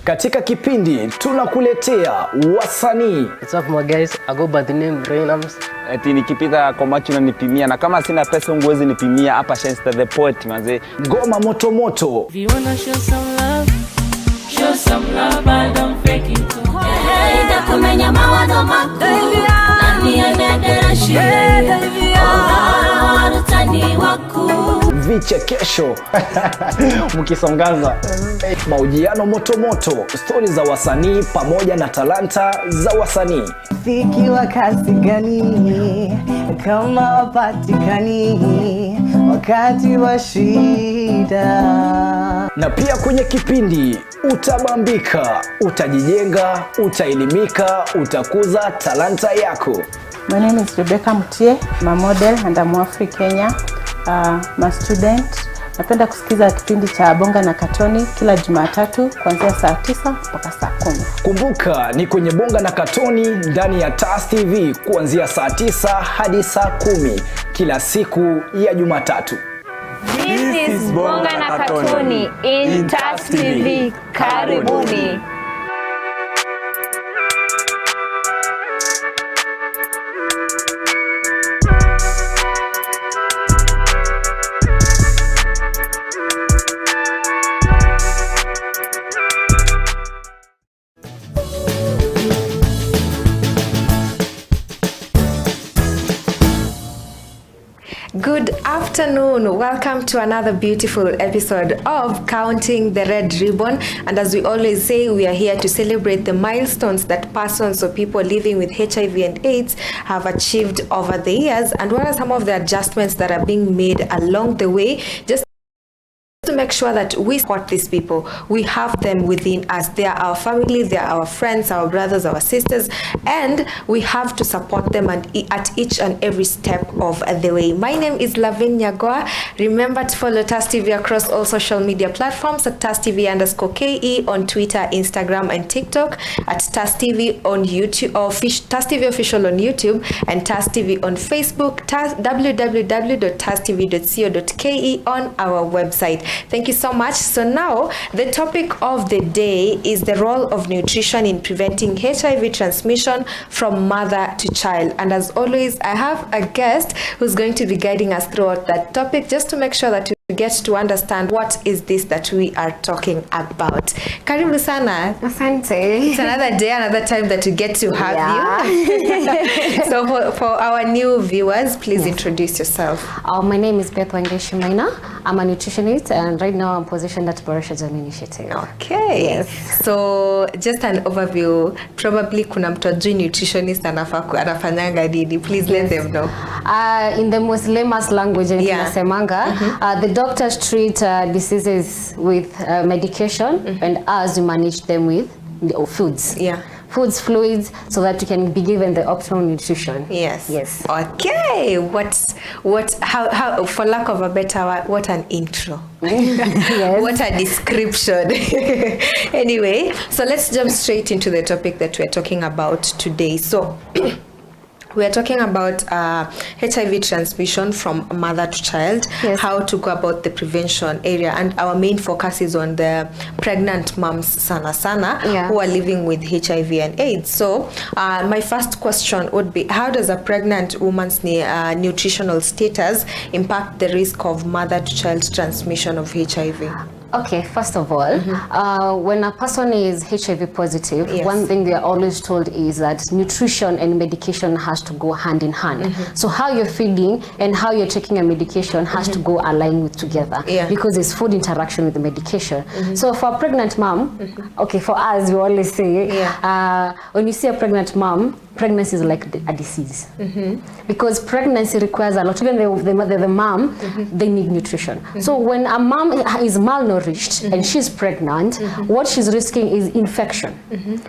Katika kipindi tunakuletea wasanii. What's up my guys, I go by the name Rainams. Eti nikipita kwa macho na nipimia, na kama sina pesa ungewezi nipimia. Hapa Shenster the Poet manze. Ngoma moto moto. If you wanna show some love, but don't fake it too. Hey, nakumenya mawazo makuu. Nani anadera shida? Oh, utani waku. Vichekesho. Mkisongaza. Mahojiano moto moto, stori za wasanii pamoja na talanta za wasanii. Fiki wa kasi gani kama wapatikani wakati wa shida. Na pia kwenye kipindi utabambika, utajijenga, utaelimika, utakuza talanta yako. My name is Rebecca Mutie, I'm a model and I'm Afri Kenya. I'm a student. Napenda kusikiza kipindi cha Bonga na Katoni kila Jumatatu kuanzia saa 9 mpaka saa 10. Kumbuka ni kwenye Bonga na Katoni ndani ya Tas TV kuanzia saa 9 hadi saa 10 kila siku ya Jumatatu. This is Bonga na Katoni in Tas TV. Karibuni. Good afternoon. Welcome to another beautiful episode of Counting the Red Ribbon. And as we always say, we are here to celebrate the milestones that persons or people living with HIV and AIDS have achieved over the years, and what are some of the adjustments that are being made along the way, just to make sure that we support these people. We have them within us. They are our family, they are our friends, our brothers, our sisters, and we have to support them at each and every step of the way. My name is Lavinia Goa. Remember to follow Tas TV across all social media platforms at Tas TV_KE on Twitter, Instagram, and TikTok, at Tas TV on YouTube, or Tas TV official on YouTube, and Tas TV on Facebook, www.tastv.co.ke on our website. Thank you so much. So now the topic of the day is the role of nutrition in preventing HIV transmission from mother to child. And as always, I have a guest who's going to be guiding us throughout that topic, just to make sure that we get to understand what is this that we are talking about. Karibu sana. Asante. It's another day, another time that we get to have you. So for our new viewers, please introduce yourself. My name is Bethina. I'm a nutritionist, and right now I'm positioned at Boresha Jam Initiative. Okay. Yes. So just an overview. Probably kuna mtu ajui nutritionist anafanyanga nini. Please let them know. In the most layman's language, the doctors treat diseases with medication, and us we manage them with foods. Yeah. Foods, fluids, so that you can be given the optimal nutrition. Yes. Yes. Okay. How for lack of a better word, what an intro. Yes. What a description. Anyway, so let's jump straight into the topic that we're talking about today. So we are talking about HIV transmission from mother to child, yes. How to go about the prevention area, and our main focus is on the pregnant moms sana, yeah. who are living with HIV and AIDS. So my first question would be, how does a pregnant woman's nutritional status impact the risk of mother to child transmission of HIV? Okay, first of all, when a person is HIV positive, yes. one thing they are always told is that nutrition and medication has to go hand in hand. So how you're feeding and how you're taking a medication has to go align with together, yeah. because it's food interaction with the medication. So for a pregnant mom, okay, for us, we always say, yeah. When you see a pregnant mom, pregnancy is like a disease, because pregnancy requires a lot. Even the mom, they need nutrition. So when a mom is malnourished and she's pregnant, what she's risking is infection,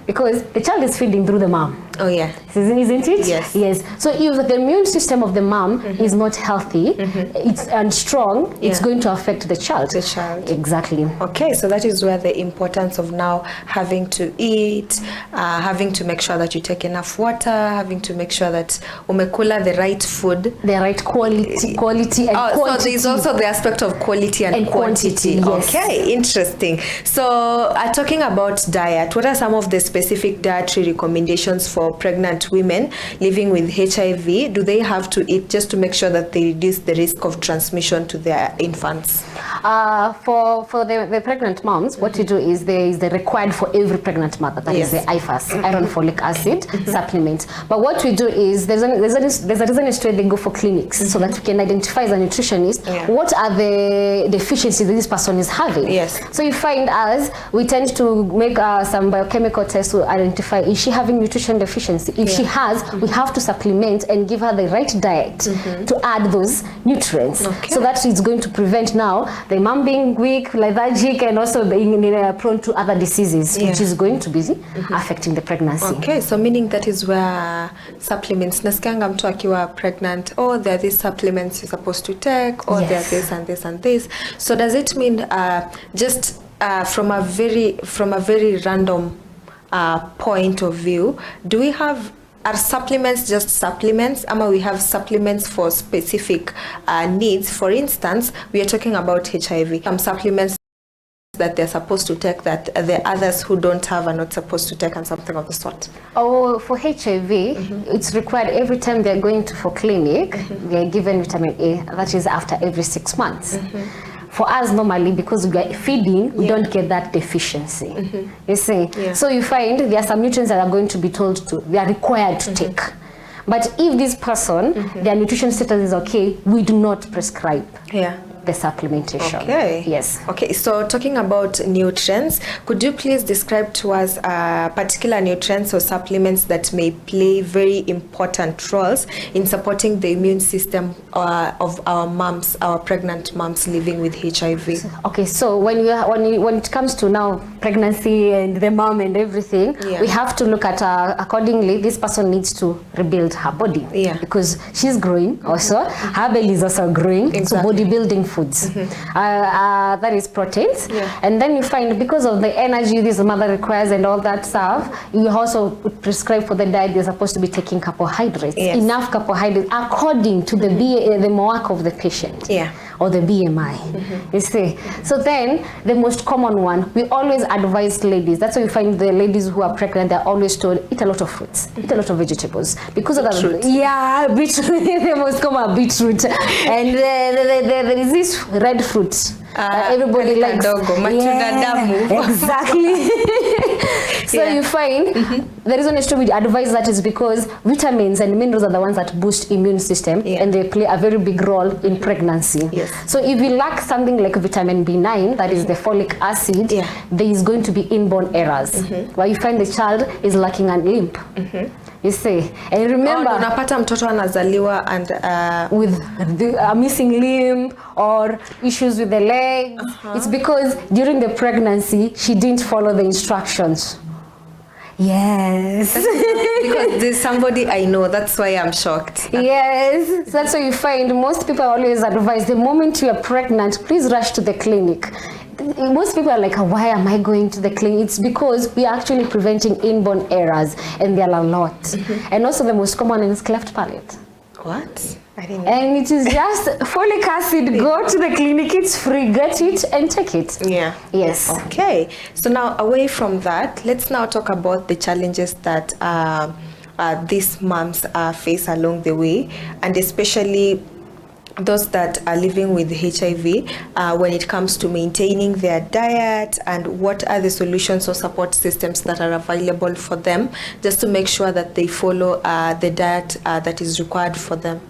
because the child is feeding through the mom. Oh yeah. Isn't it? Yes. Yes. So if the immune system of the mom is not healthy, it's strong, it's going to affect the child. The child. Exactly. Okay, so that is where the importance of now having to eat, having to make sure that you take enough water, water, having to make sure that umekula the right food, the right quality and quantity. So there's also the aspect of quality and quantity. Yes. Okay, interesting. So talking about diet, what are some of the specific dietary recommendations for pregnant women living with HIV? Do they have to eat just to make sure that they reduce the risk of transmission to their infants? For the pregnant moms, what you do is there is the required for every pregnant mother, that is the IFAS, iron folic acid supplement. But what we do is there's a reason straight they go for clinics so that we can identify as a nutritionist what are the deficiencies that this person is having. Yes. So you find us, we tend to make some biochemical tests to identify is she having nutrition deficiency. If she has, we have to supplement and give her the right diet to add those nutrients. So that is going to prevent now the mom being weak, lethargic, and also being prone to other diseases, which is going to be affecting the pregnancy. Okay, so meaning that is where supplements, nasikianga mtu akiwa pregnant, oh, there are these supplements you're supposed to take, or there are this and this and this. So does it mean just from a very random point of view, do we have, are supplements just supplements, or we have supplements for specific needs? For instance, we are talking about HIV. Some supplements that they're supposed to take that the others who don't have are not supposed to take, and something of the sort. Oh, for HIV, it's required every time they're going to for clinic, they're given vitamin A, that is after every 6 months. For us, normally, because we are feeding, we don't get that deficiency. You see? So you find there are some nutrients that are going to be told to, they are required to take. But if this person, their nutrition status is okay, we do not prescribe the supplementation. Okay. Yes. Okay, so talking about nutrients, could you please describe to us particular nutrients or supplements that may play very important roles in supporting the immune system of our moms, our pregnant moms living with HIV? Okay, so when it comes to now pregnancy and the mom and everything, we have to look at accordingly. This person needs to rebuild her body because she's growing also. Her belly is also growing. So bodybuilding foods, that is proteins, and then you find because of the energy this mother requires and all that stuff, you also prescribe for the diet they're supposed to be taking carbohydrates, enough carbohydrates according to the MOAC of the patient or the BMI. You see, so then the most common one we always advise ladies, that's why you find the ladies who are pregnant, they're always told eat a lot of fruits, eat a lot of vegetables, because of that. Beetroot. The most common beetroot, and there is this red fruit everybody likes. Exactly. So you find the reason is to be advised that is because vitamins and minerals are the ones that boost immune system, and they play a very big role in pregnancy. So if you lack something like vitamin B9, that is the folic acid, there is going to be inborn errors where you find the child is lacking a limb. You see, and remember, unapata mtoto anazaliwa and with a missing limb or issues with the legs. It's because during the pregnancy she didn't follow the instructions. Yes. Because there's somebody I know, that's why I'm shocked. Yes, so that's why you find most people always advise the moment you are pregnant, please rush to the clinic. Most people are like, why am I going to the clinic? It's because we are actually preventing inborn errors, and there are a lot. And also the most common is cleft palate. What? I didn't know. And it is just folic acid. Go to the clinic, it's free, get it and take it. Yes. Okay, so now away from that, let's now talk about the challenges that these moms face along the way, and especially those that are living with HIV when it comes to maintaining their diet, and what are the solutions or support systems that are available for them just to make sure that they follow the diet that is required for them.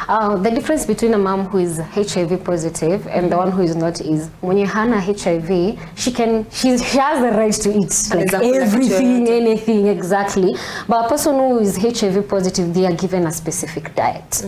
The difference between a mom who is HIV positive and the one who is not is when you have HIV, she has the right to eat like everything, anything, exactly. But a person who is HIV positive, they are given a specific diet.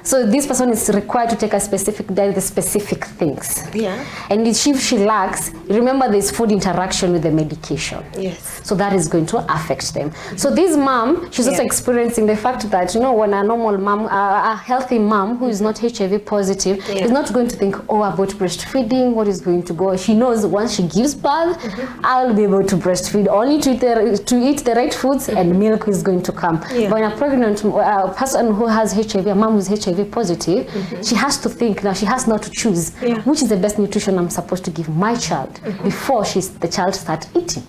So this person is required to take a specific diet with specific things. Yeah. And if she lacks, remember there's food interaction with the medication. Yes. So that is going to affect them. So this mom, she's also experiencing the fact that, you know, when a normal mom, a healthy mom who is not HIV positive, is not going to think, oh, about breastfeeding, what is going to go. She knows once she gives birth, I'll be able to breastfeed, only to eat the right foods, and milk is going to come. When a pregnant person who has HIV, a mom who is HIV positive, she has to think now, she has now to choose which is the best nutrition I'm supposed to give my child before the child starts eating.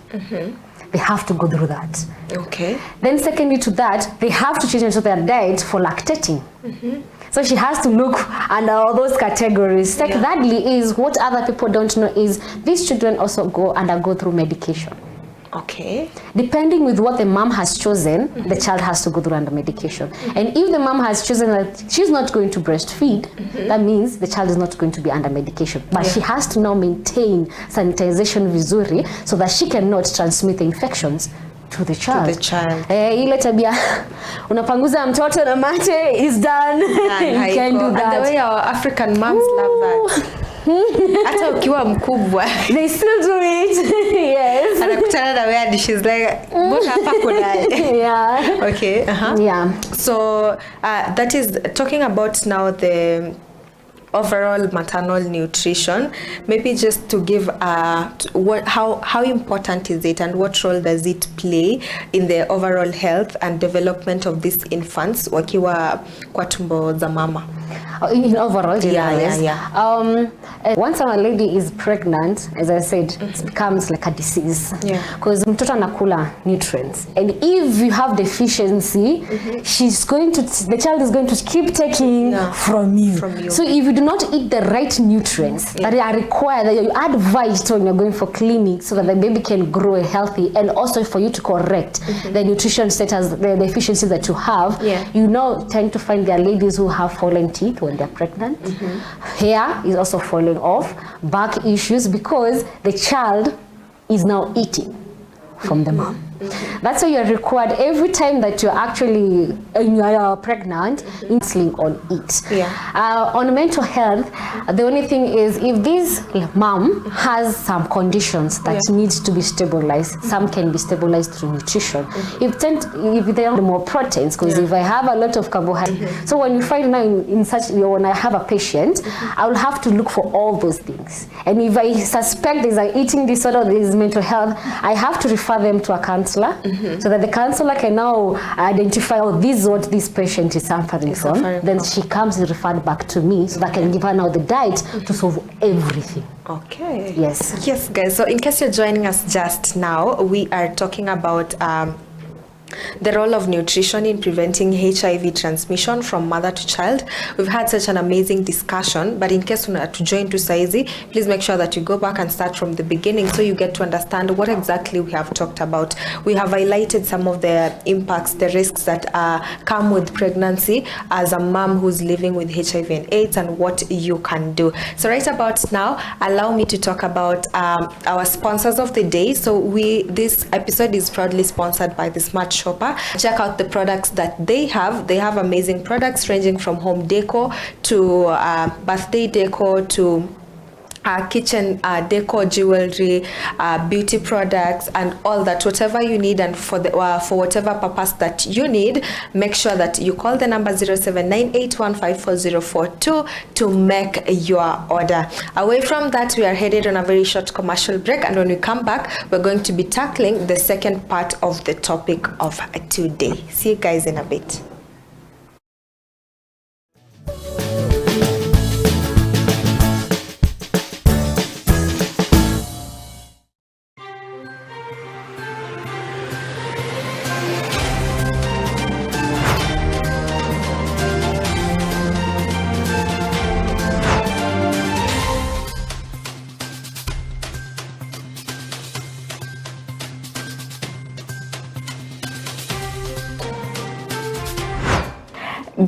They have to go through that. Okay. Then secondly to that, they have to change into their diet for lactating. So she has to look under all those categories. Thirdly is, what other people don't know is, these children also undergo through medication. Okay. Depending with what the mom has chosen, the child has to go through under medication. And if the mom has chosen that she's not going to breastfeed, that means the child is not going to be under medication. But she has to now maintain sanitization vizuri so that she cannot transmit the infections to the child. Ile tabia unapanguza mtoto na mate is done. You can do that. And the way our African moms love that. Hata ukiwa mkubwa they still do it. Yes. Anakutana na wewe and she's like, mbona hapa kuna? Yeah. Okay. Yeah. So that is talking about now the overall maternal nutrition. Maybe just to give how important is it, and what role does it play in the overall health and development of these infants wakiwa kwa tumbo za mama? In overall, once a lady is pregnant, as I said, it becomes like a disease. Because mtoto anakula nutrients, and if you have deficiency, the child is going to keep taking from you. So if you do not eat the right nutrients that are required, that you advised when you're going for clinic, so that the baby can grow healthy, and also for you to correct the nutrition status, the deficiency that you have, you now tend to find there are ladies who have fallen teeth when they're pregnant. Hair is also falling off, back issues, because the child is now eating from the mom. That's why you're required every time that you're actually pregnant, insulin on it. On mental health, the only thing is, if this mom has some conditions that needs to be stabilized, some can be stabilized through nutrition. If they are more proteins, because if I have a lot of carbohydrates, so when you find now when I have a patient, I will have to look for all those things. And if I suspect there's an eating disorder, there is mental health, I have to refer them to a counselor, so that the counselor can now identify, this is what this patient is suffering from. Then she comes referred back to me, so that I can give her now the diet to solve everything. Okay. Yes. Yes, guys. So in case you're joining us just now, we are talking about the role of nutrition in preventing HIV transmission from mother to child. We've had such an amazing discussion, but in case you want to join to saizi, please make sure that you go back and start from the beginning, so you get to understand what exactly we have talked about. We have highlighted some of the impacts, the risks that come with pregnancy as a mom who's living with HIV and AIDS, and what you can do. So right about now, allow me to talk about our sponsors of the day. So this episode is proudly sponsored by the Smart Shopper. Check out the products that they have. They have amazing products ranging from home decor to birthday decor to kitchen decor, jewelry, beauty products, and all that. Whatever you need, and for whatever purpose that you need, make sure that you call the number 0798154042 to make your order. Away from that, we are headed on a very short commercial break, and when we come back, we're going to be tackling the second part of the topic of today. See you guys in a bit.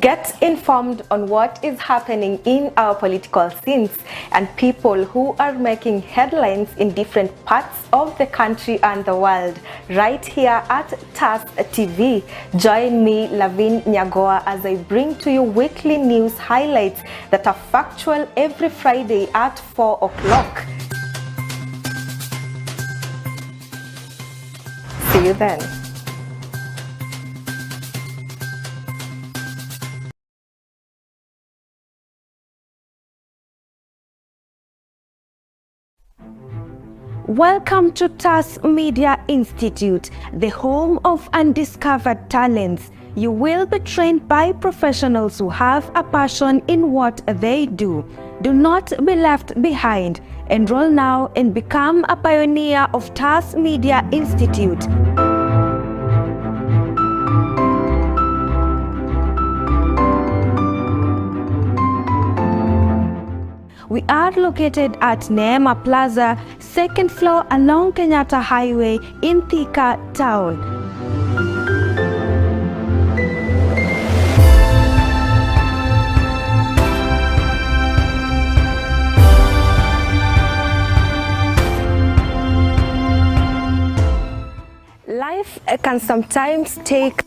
Get informed on what is happening in our political scenes and people who are making headlines in different parts of the country and the world, right here at Tas TV. Join me, Lavin Nyagoa, as I bring to you weekly news highlights that are factual every Friday at 4 o'clock. See you then. Welcome to Tas Media Institute, the home of undiscovered talents. You will be trained by professionals who have a passion in what they do. Do not be left behind. Enroll now and become a pioneer of Tas Media Institute. We are located at Neema Plaza, 2nd floor along Kenyatta Highway in Thika Town. Life can sometimes take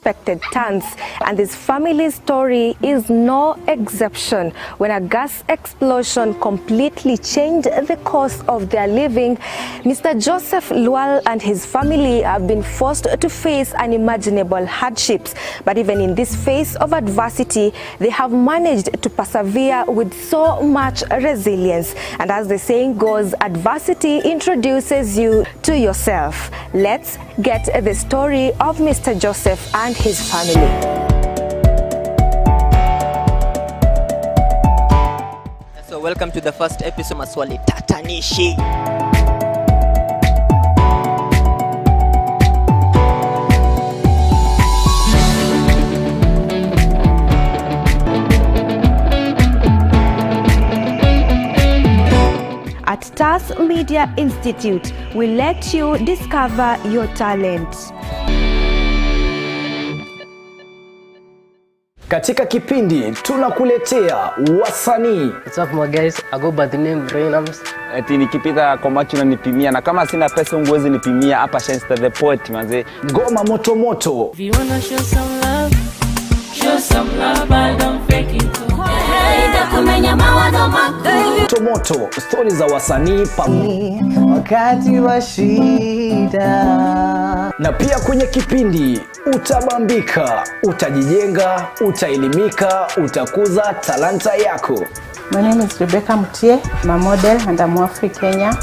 unexpected turns, and this family's story is no exception. When a gas explosion completely changed the course of their living, Mr. Joseph Lual and his family have been forced to face unimaginable hardships. But even in this phase of adversity, they have managed to persevere with so much resilience. And as the saying goes, adversity introduces you to yourself. Let's get the story of Mr. Joseph and his family. So welcome to the first episode Maswali Tatanishi. At Tas Media Institute, we let you discover your talent. Katika kipindi tunakuletea wasanii. What's up my guys? I go by the name Reynams. Eti nikipita kwa macho unanipimia, na kama sina pesa unguwezi nipimia hapa Shenster the Poet manze. Ngoma moto moto. If you wanna show some love, but don't fake it. Moto moto, stori za wasanii wakati wa shida. Na pia kwenye kipindi utabambika, utajijenga, utaelimika, utakuza talanta yako. My name is Rebecca Mutie. I'm a model and I'm African Kenya.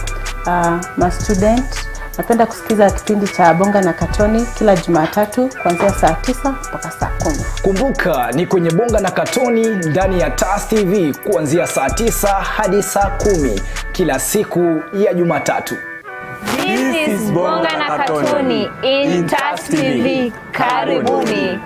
I'm a student. Napenda kusikiza kipindi cha Bonga na Katoni kila Jumatatu kuanzia saa 9 mpaka saa 10. Kumbuka ni kwenye Bonga na Katoni ndani ya Tas TV kuanzia saa 9 hadi saa 10 kila siku ya Jumatatu. This is Bonga na Katoni in Tas TV. Karibuni.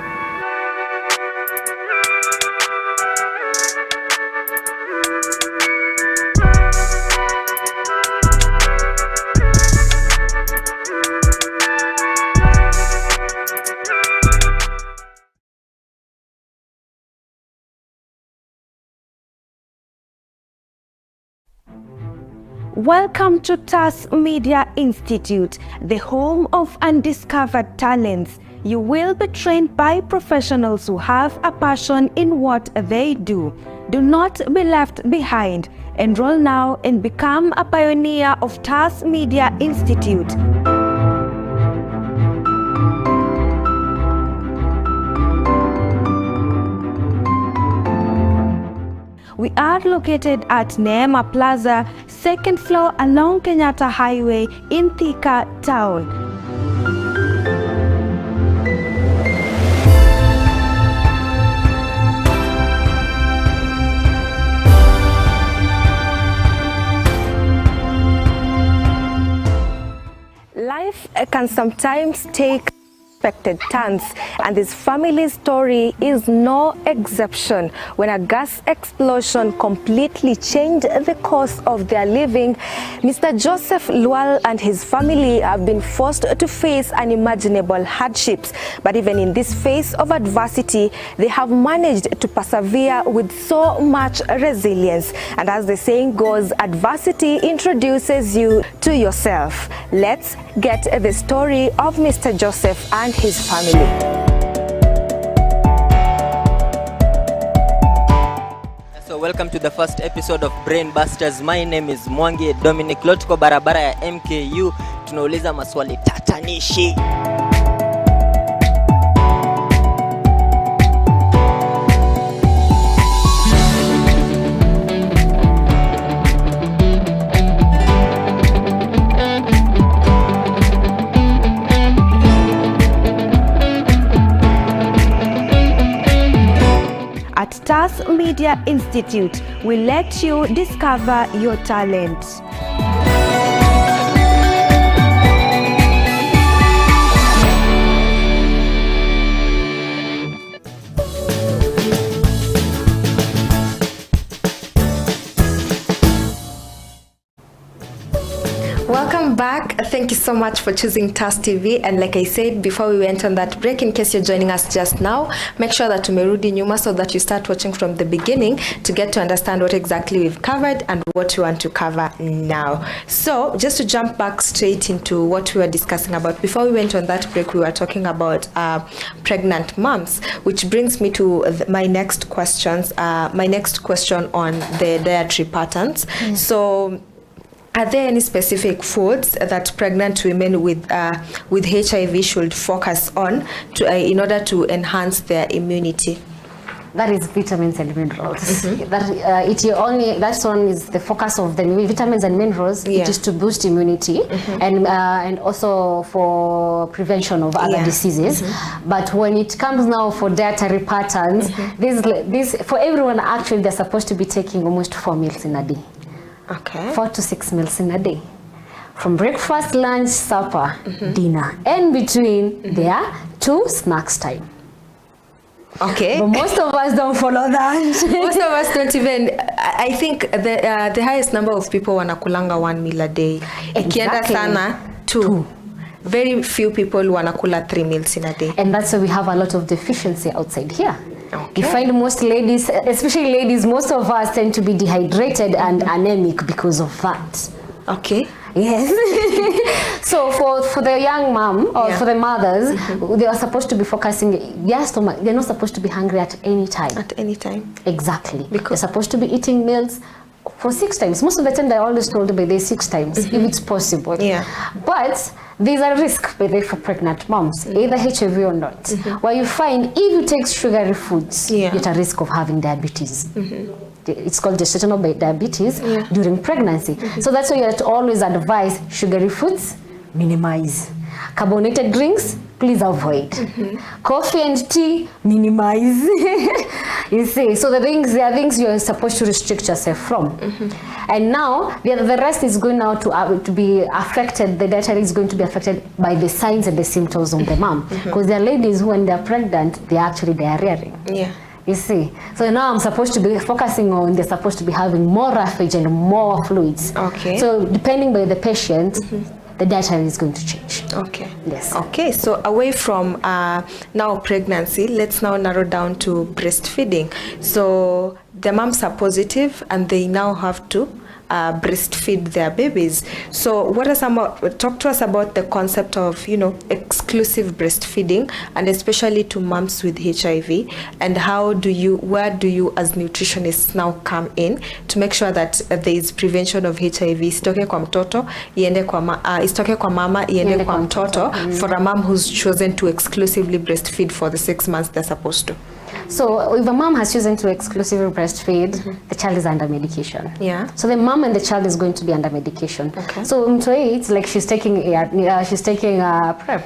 Welcome to Tas Media Institute, the home of undiscovered talents. You will be trained by professionals who have a passion in what they do. Do not be left behind. Enroll now and become a pioneer of Tas Media Institute. We are located at Neema Plaza, 2nd floor along Kenyatta Highway in Thika Town. Life can sometimes take unexpected turns, and this family story is no exception. When a gas explosion completely changed the course of their living, Mr. Joseph Lual and his family have been forced to face unimaginable hardships. But even in this phase of adversity, they have managed to persevere with so much resilience. And as the saying goes, adversity introduces you to yourself. Let's get the story of Mr. Joseph and his family. So welcome to the first episode of Brain Busters. My name is Mwangi Dominic. Lotko barabara ya MKU. Tunauliza maswali tatanishi. At Tas Media Institute, we let you discover your talent. Welcome back. Thank you so much for choosing Tas TV. And like I said before we went on that break, in case you're joining us just now, make sure that umerudi nyuma so that you start watching from the beginning to get to understand what exactly we've covered and what we want to cover now. So just to jump back straight into what we were discussing about, before we went on that break, we were talking about pregnant moms, which brings me to my next questions. My next question on the dietary patterns. So are there any specific foods that pregnant women with HIV should focus on in order to enhance their immunity? That is vitamins and minerals. That one is the focus of the vitamins and minerals. It is to boost immunity and also for prevention of other diseases. But when it comes now for dietary patterns, this for everyone actually they're supposed to be taking almost 4 meals in a day. Okay. 4 to 6 meals in a day. From breakfast, lunch, supper, dinner. And between there are 2 snacks time. Okay. But most of us don't follow that. Most of us don't even. I think the highest number of people wanakulanga 1 meal a day. Ikienda sana 2. Very few people wanakula 3 meals in a day. And that's why we have a lot of deficiency outside here. Okay. You find most ladies, especially ladies, most of us tend to be dehydrated and anemic because of that. Okay. Yes. So for the young mom or for the mothers, they are supposed to be focusing their stomach. They're not supposed to be hungry at any time. At any time. Exactly. Because they're supposed to be eating meals for 6 times. Most of the time they're always told by they 6 times if it's possible. Yeah. But there's a risk by the for pregnant moms, either HIV or not. Where you find if you take sugary foods, you're at a risk of having diabetes. It's called gestational diabetes during pregnancy. So that's why you have to always advise sugary foods, minimize. Carbonated drinks, please avoid. Coffee and tea, minimize. You see, so there are things you're supposed to restrict yourself from. And now the rest is going now to be affected. The dietary is going to be affected by the signs and the symptoms of the mom, because there are ladies who, when they're pregnant, they're actually diarrheaing. Yeah. You see, so now I'm supposed to be focusing on they're supposed to be having more roughage and more fluids. Okay. So depending by the patient, the dietary is going to change. Okay. Yes. Okay, so away from now pregnancy, let's now narrow down to breastfeeding. So the moms are positive and they now have to breastfeed their babies. So what are talk to us about the concept of, exclusive breastfeeding, and especially to moms with HIV, and where do you as nutritionists now come in to make sure that there is prevention of HIV? Isitoke kwa mtoto, isitoke kwa mama, iende kwa mtoto, for a mom who's chosen to exclusively breastfeed for the 6 months they're supposed to. So if a mom has chosen to exclusively breastfeed, the child is under medication. Yeah. So the mom and the child is going to be under medication. Okay. So it's like she's taking PrEP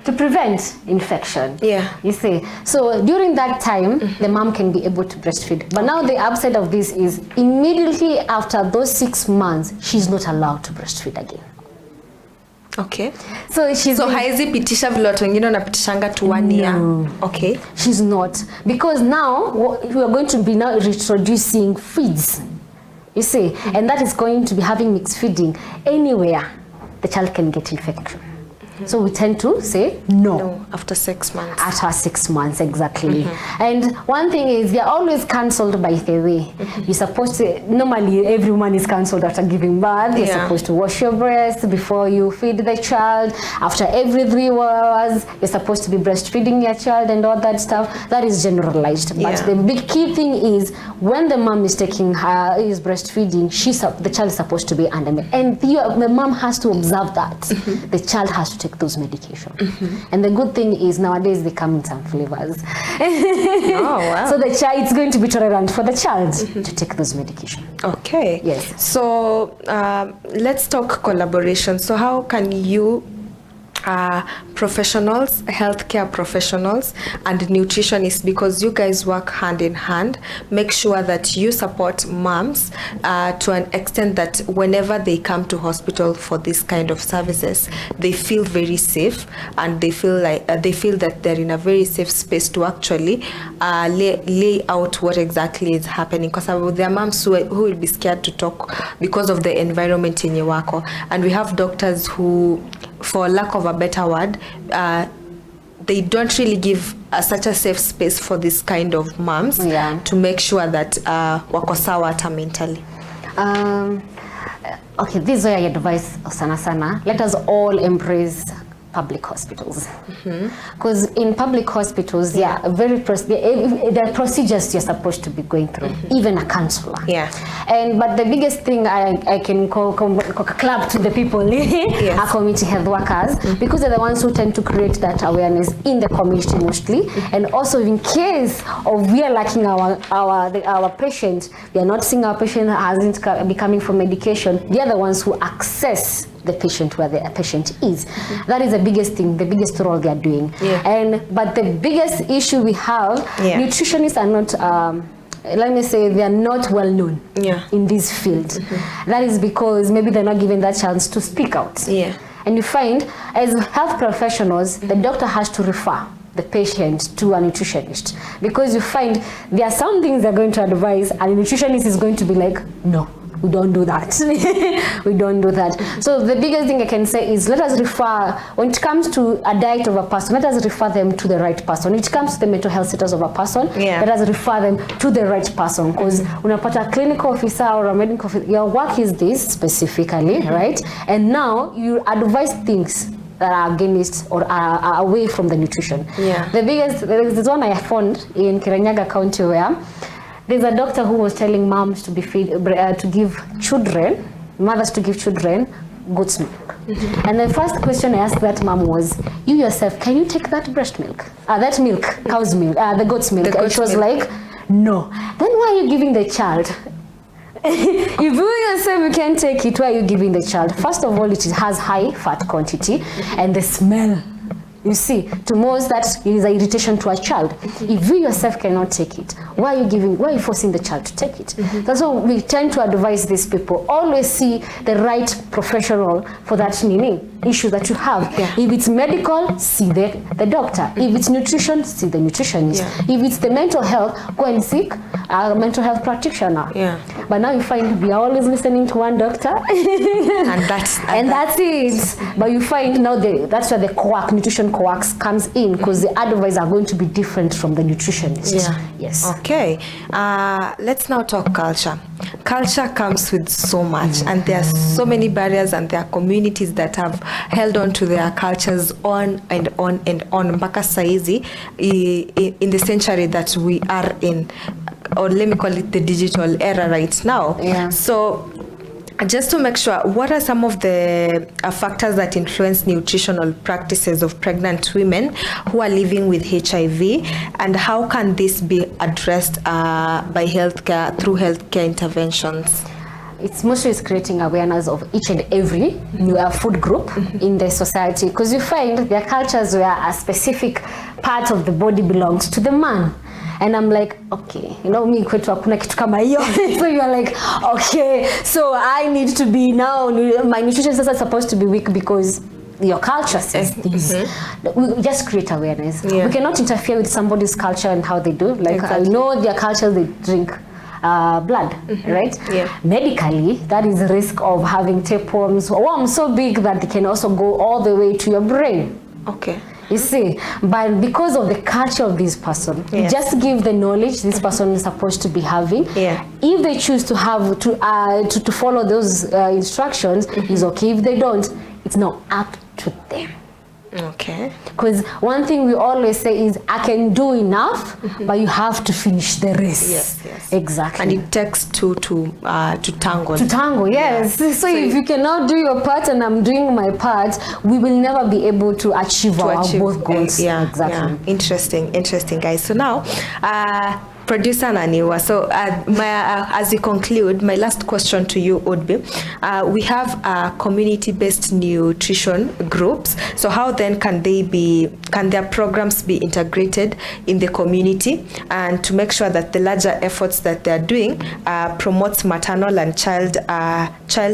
to prevent infection. Yeah. You see. So during that time, the mom can be able to breastfeed. But now the upside of this is immediately after those 6 months, she's not allowed to breastfeed again. Okay. So she's haizi pitisha vile watu wengine wanapitishanga tu 1 year. Okay. She's not, because now we are going to be now introducing feeds, you see, and that is going to be having mixed feeding. Anywhere the child can get infection. So we tend to say no after 6 months. After 6 months, exactly. And one thing is, they're always cancelled, by the way. You're supposed to, normally everyone is cancelled after giving birth. You're supposed to wash your breast before you feed the child. After every 3 hours, you're supposed to be breastfeeding your child and all that stuff. That is generalized. But the big key thing is, when the mom is taking her, is breastfeeding, the child is supposed to be under milk. And the mom has to observe that. The child has to take those medications. And the good thing is, nowadays they come in some flavors. So the child, it's going to be tolerant for the child to take those medications. Okay. Yes. So let's talk collaboration. So how can you professionals, healthcare professionals and nutritionists, because you guys work hand in hand, make sure that you support moms to an extent that whenever they come to hospital for this kind of services, they feel very safe, and they feel like that they're in a very safe space to actually lay out what exactly is happening, because there are moms who will be scared to talk because of the environment in Yewako. And we have doctors who, for lack of a better word, they don't really give such a safe space for this kind of moms to make sure that wako sawa hata mentally. Okay, this is where I advise sana, let us all embrace public hospitals, because in public hospitals there are there are procedures you're supposed to be going through, even a counselor. But the biggest thing I can call clap to the people are community health workers, because they're the ones who tend to create that awareness in the community mostly. And also, in case of we are lacking our patient, we are not seeing our patient hasn't be coming for medication, they are the ones who access the patient where the patient is. That is the biggest thing, the biggest role they are doing. But the biggest issue we have, nutritionists are not let me say, they are not well known in this field. That is because maybe they're not given that chance to speak out. And you find, as health professionals, the doctor has to refer the patient to a nutritionist, because you find there are some things they're going to advise and a nutritionist is going to be like, no, we don't do that. We don't do that. So the biggest thing I can say is, let us refer, when it comes to a diet of a person, let us refer them to the right person. When it comes to the mental health status of a person, let us refer them to the right person. Because unapata a clinical officer or a medical officer, your work is this specifically, right? And now you advise things that are against or are away from the nutrition. The biggest, there's one I found in Kirinyaga County where there's a doctor who was telling moms to give children, mothers to give children goat's milk. And the first question I asked that mom was, you yourself, can you take that breast milk? That milk, cow's milk, the goat's milk. And she was like, no. Then why are you giving the child? If you yourself you can't take it, why are you giving the child? First of all, it has high fat quantity, and the smell. You see, to most that is an irritation to a child. If you yourself cannot take it, why are you forcing the child to take it? That's why we tend to advise these people, always see the right professional for that issue that you have. If it's medical, see the doctor. If it's nutrition, see the nutritionist. If it's the mental health, go and seek a mental health practitioner. But now you find we are always listening to one doctor and that's it. But you find now that's where the nutrition co-works comes in, because the advice are going to be different from the nutritionist. Yes. Okay. Let's now talk culture. Culture comes with so much, and there are so many barriers, and there are communities that have held on to their cultures on and on and on mpaka saizi in the century that we are in, or let me call it the digital era right now. So just to make sure, what are some of the factors that influence nutritional practices of pregnant women who are living with HIV, and how can this be addressed by healthcare, through healthcare interventions? It's mostly creating awareness of each and every new food group in the society, because you find there are cultures where a specific part of the body belongs to the man. And I'm like, okay, me kwetu hakuna kitu kama hiyo. So you're like, okay, so I need to be now, my nutrition is supposed to be weak because your culture says this. We just create awareness. We cannot interfere with somebody's culture and how they do. Like I know their culture, they drink blood, right? Medically, that is the risk of having tapeworms, worms so big that they can also go all the way to your brain. You see, but because of the culture of this person, just give the knowledge this person is supposed to be having. If they choose to have to follow those instructions, is okay. If they don't, it's not up to them. Because one thing we always say is, I can do enough, but you have to finish the race. Exactly. And it takes two to tango. To tango, yes. So if you cannot do your part and I'm doing my part, we will never be able to achieve both goals. Exactly. Interesting, guys. So now, Producer Naniwa, so as we conclude, my last question to you would be, we have community-based nutrition groups. So how then can their programs be integrated in the community, and to make sure that the larger efforts that they're doing promotes maternal and child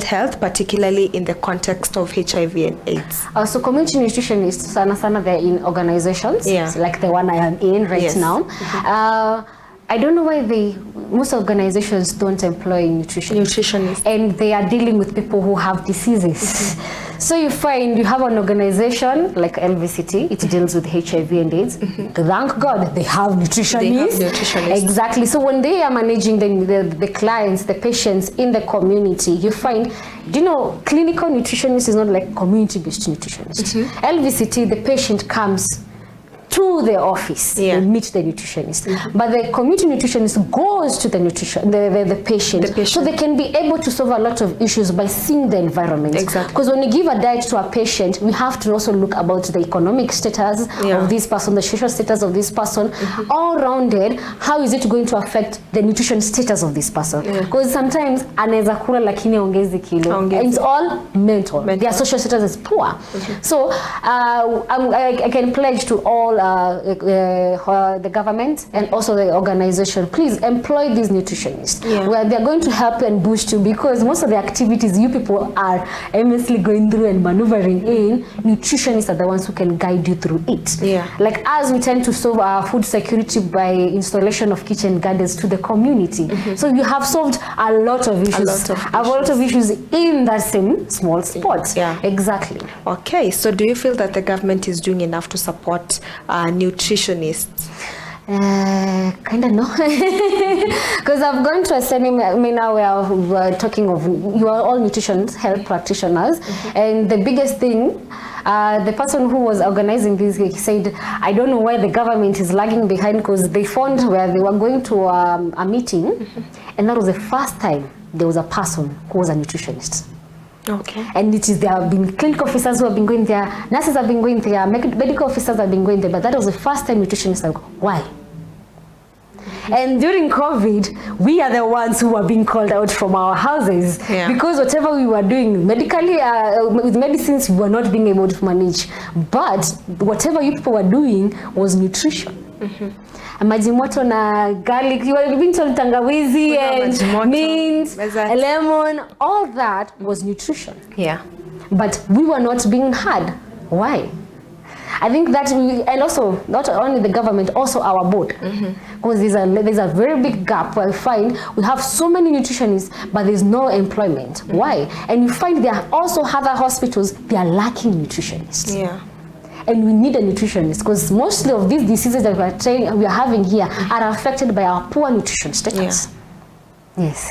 health, particularly in the context of HIV and AIDS? So community nutritionists, they're in organizations, like the one I am in right now. I don't know why most organizations don't employ nutritionists, and they are dealing with people who have diseases. So you find you have an organization like LVCT, it deals with HIV and AIDS. Thank God they have nutritionists. Exactly. So when they are managing the clients, the patients in the community, you find, clinical nutritionist is not like community-based nutritionist. LVCT, the patient comes to the office, they meet the nutritionist. But the community nutritionist goes to the patient, so they can be able to solve a lot of issues by seeing the environment. Because when you give a diet to a patient, we have to also look about the economic status of this person, the social status of this person, all rounded. How is it going to affect the nutrition status of this person? Because sometimes anaweza kula lakini ongezi kilo. It's all mental. Their social status is poor. So I can pledge to all the government and also the organization, please employ these nutritionists, where they're going to help and boost you, because most of the activities you people are aimlessly going through and maneuvering in, nutritionists are the ones who can guide you through it. Like as we tend to solve our food security by installation of kitchen gardens to the community. So you have solved a lot of issues, in that same small spot. Exactly. Okay, so do you feel that the government is doing enough to support nutritionists? Kind of no, because I've gone to a seminar where we're talking of, you are all nutrition health practitioners, and the biggest thing, the person who was organizing this, he said, I don't know why the government is lagging behind, because they found where they were going to a meeting, and that was the first time there was a person who was a nutritionist. And there have been clinical officers who have been going there, nurses have been going there, medical officers have been going there, but that was the first time nutritionists are going. Why? And during COVID, we are the ones who were being called out from our houses because whatever we were doing medically, with medicines, we were not being able to manage. But whatever you people were doing was nutrition. Maji moto na garlic, you were being told tangawizi and mint, lemon, all that was nutrition. But we were not being heard. Why? I think that and also not only the government, also our board, because there's a very big gap where I find we have so many nutritionists, but there's no employment. Why? And you find there are also other hospitals, they are lacking nutritionists. And we need a nutritionist, because mostly of these diseases that we are having here are affected by our poor nutrition status.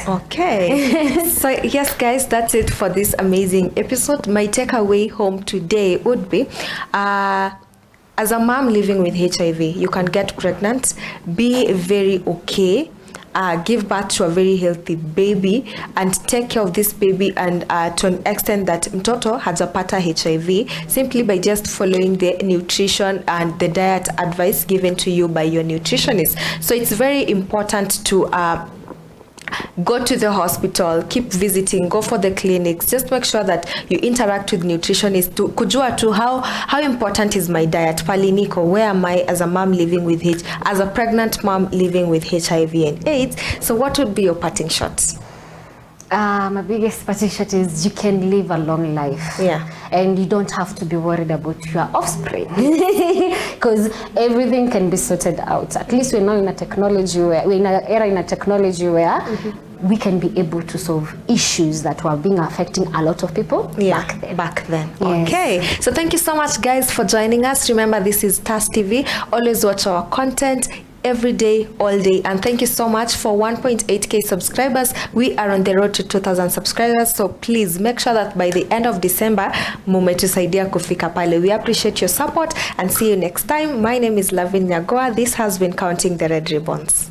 Okay. So yes, guys, that's it for this amazing episode. My takeaway home today would be, as a mom living with HIV, you can get pregnant, be very okay, give birth to a very healthy baby, and take care of this baby, and to an extent that mtoto hajapata HIV, simply by just following the nutrition and the diet advice given to you by your nutritionist. So it's very important to go to the hospital, keep visiting, go for the clinics, just make sure that you interact with nutritionists to kujua to how important is my diet, paliniko, where am I as a mom living with as a pregnant mom living with HIV and AIDS. So what would be your parting shots? My biggest petition is you can live a long life. Yeah. And you don't have to be worried about your offspring. Because everything can be sorted out. At least we're now in a technology where, we're in an era in a technology where we can be able to solve issues that were being affecting a lot of people back then. Yes. Okay, so thank you so much guys for joining us. Remember, this is Tas TV. Always watch our content every day, all day, and thank you so much for 1.8k subscribers. We are on the road to 2,000 subscribers, so please make sure that by the end of December mumetusaidia kufika pale. We appreciate your support and see you next time. My name is Lavin Nyagoa. This has been Counting the Red Ribbons.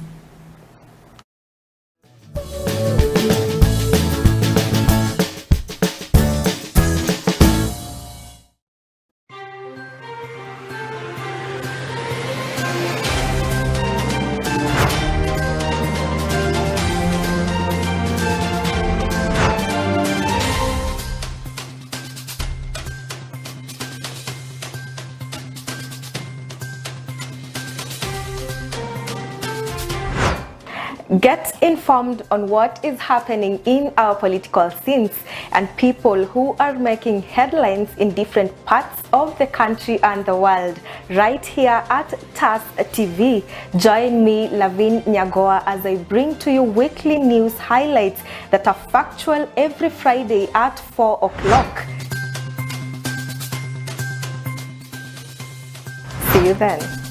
Get informed on what is happening in our political scenes and people who are making headlines in different parts of the country and the world right here at Tas TV. Join me, Lavin Nyagoa, as I bring to you weekly news highlights that are factual every Friday at 4 o'clock. See you then.